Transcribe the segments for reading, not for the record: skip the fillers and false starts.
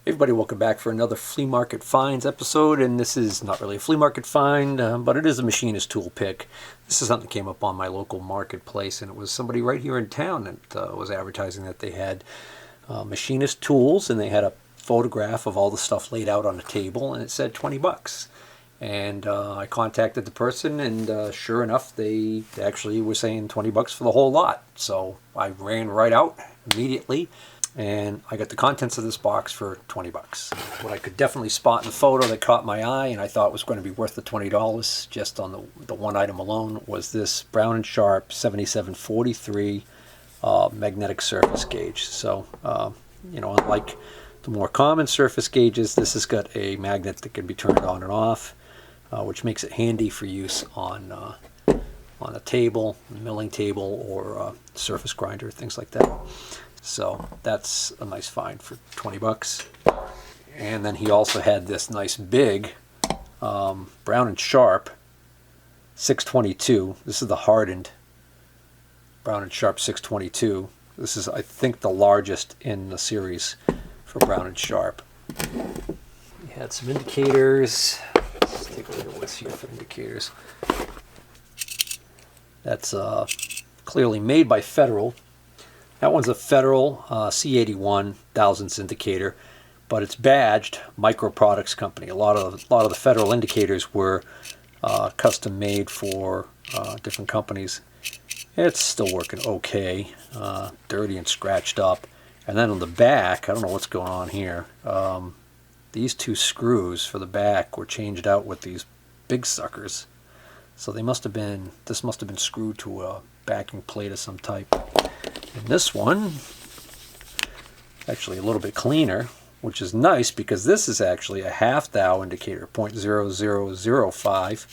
Everybody, welcome back for another Flea Market Finds episode, and this is not really a flea market find, but it is a machinist tool pick. This is something that came up on my local marketplace, and it was somebody right here in town that was advertising that they had machinist tools, and they had a photograph of all the stuff laid out on the table, and it said 20 bucks. And I contacted the person, and sure enough, they actually were saying 20 bucks for the whole lot. So I ran right out immediately, and I got the contents of this box for 20 bucks. What I could definitely spot in the photo that caught my eye and I thought was going to be worth the $20 just on the one item alone was this Brown & Sharp 7743 magnetic surface gauge. So, unlike the more common surface gauges, this has got a magnet that can be turned on and off, which makes it handy for use on a table, milling table, or surface grinder, things like that. So that's a nice find for 20 bucks. And then he also had this nice big Brown & Sharp 622. This is the hardened Brown & Sharp 622. This is, I think, the largest in the series for Brown & Sharp. He had some indicators. Let's take a look at what's here for indicators. That's clearly made by Federal. That one's a Federal C81 thousandths indicator, but it's badged Micro Products Company. A lot of the Federal indicators were custom made for different companies. It's still working okay, dirty and scratched up. And then on the back, I don't know what's going on here. These two screws for the back were changed out with these big suckers. So this must have been screwed to a backing plate of some type. And this one, actually a little bit cleaner, which is nice because this is actually a half thou indicator, 0.0005.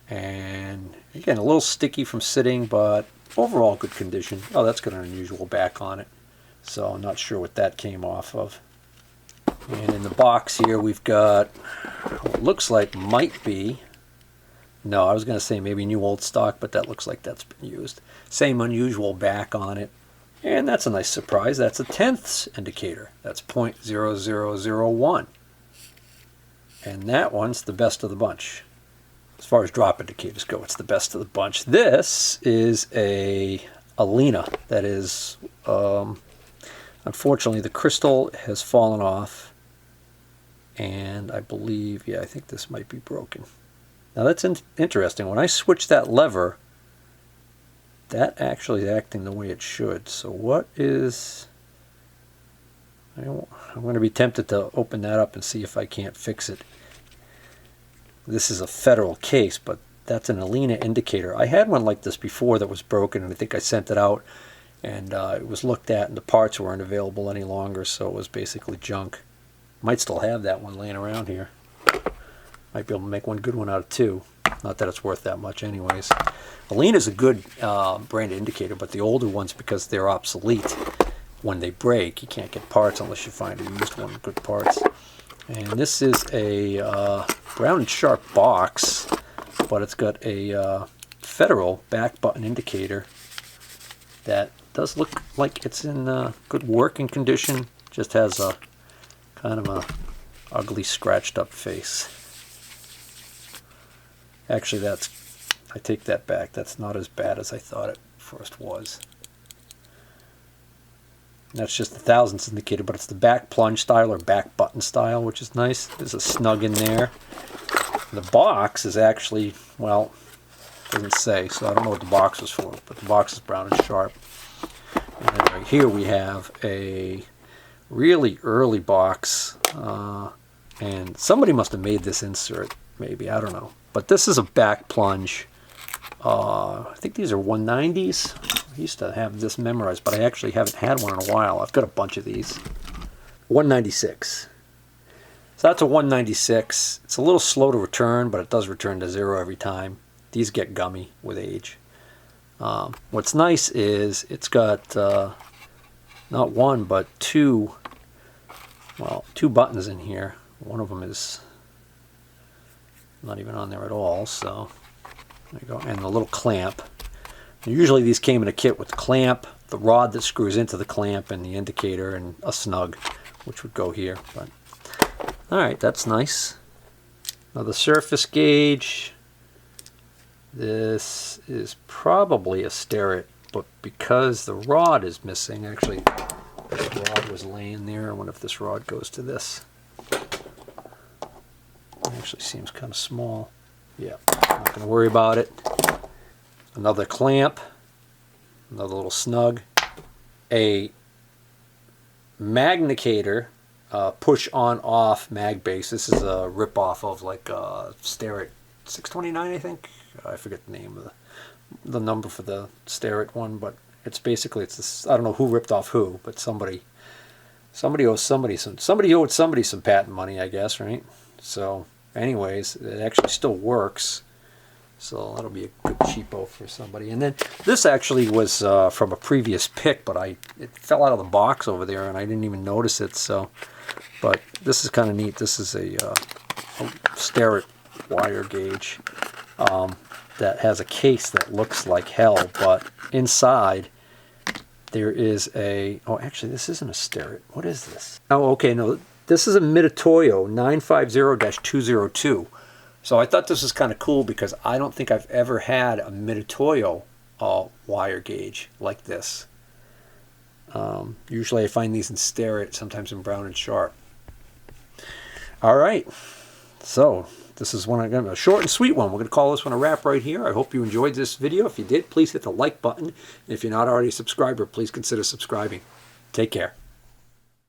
And again, a little sticky from sitting, but overall good condition. Oh, that's got an unusual back on it. So I'm not sure what that came off of. And in the box here, we've got what looks like might be, no, I was going to say maybe new old stock, but that looks like that's been used. Same unusual back on it. And that's a nice surprise. That's a tenths indicator. That's 0.0001. And that one's the best of the bunch. As far as drop indicators go, it's the best of the bunch. This is a Elena. That is, unfortunately, the crystal has fallen off. And I believe, I think this might be broken. Now that's interesting. When I switch that lever, that actually is acting the way it should. So what is... I'm going to be tempted to open that up and see if I can't fix it. This is a Federal case, but that's an Elena indicator. I had one like this before that was broken, and I think I sent it out, and it was looked at, and the parts weren't available any longer, so it was basically junk. Might still have that one laying around here. Might be able to make one good one out of two. Not that it's worth that much anyways. Elena's a good brand indicator, but the older ones, because they're obsolete, when they break, you can't get parts unless you find a used one with good parts. And this is a Brown & Sharp box, but it's got a Federal back button indicator that does look like it's in good working condition. Just has a kind of a ugly scratched up face. Actually, I take that back. That's not as bad as I thought it first was. And that's just the thousandths indicator, but it's the back plunge style or back button style, which is nice. There's a snug in there. The box is actually, well, doesn't say, so I don't know what the box was for, but the box is Brown & Sharp. And then right here we have a really early box, and somebody must have made this insert, maybe, I don't know. But this is a back plunge. I think these are 190s. I used to have this memorized, but I actually haven't had one in a while. I've got a bunch of these. 196. So that's a 196. It's a little slow to return, but it does return to zero every time. These get gummy with age. What's nice is it's got not one, but two buttons in here. One of them is not even on there at all, so there you go. And the little clamp. Usually these came in a kit with the clamp, the rod that screws into the clamp, and the indicator, and a snug. which would go here. But all right, that's nice. Now the surface gauge. This is probably a Steric, but because the rod is missing, actually, this rod was laying there. I wonder if this rod goes to this. It actually seems kind of small. Yeah, not going to worry about it. Another clamp, another little snug, a Magnicator push on off mag base. This is a rip off of like a Steric 629, I think. I forget the name of the number for the Steric one, but it's basically, it's this, I don't know who ripped off who, but somebody owed somebody some patent money, I guess, right? So anyways, it actually still works, so that'll be a good cheapo for somebody. And then this actually was from a previous pick, but it fell out of the box over there and I didn't even notice it. So, but this is kind of neat. This is a Steric wire gauge that has a case that looks like hell, but inside there is a, oh actually this isn't a Steric. What is this? Oh okay, no, this is a Mitutoyo 950-202. So I thought this was kind of cool because I don't think I've ever had a Mitutoyo wire gauge like this. Usually I find these in Steric, sometimes in Brown and Sharp. All right, so this is a short and sweet one. We're going to call this one a wrap right here. I hope you enjoyed this video. If you did, please hit the like button. If you're not already a subscriber, please consider subscribing. Take care.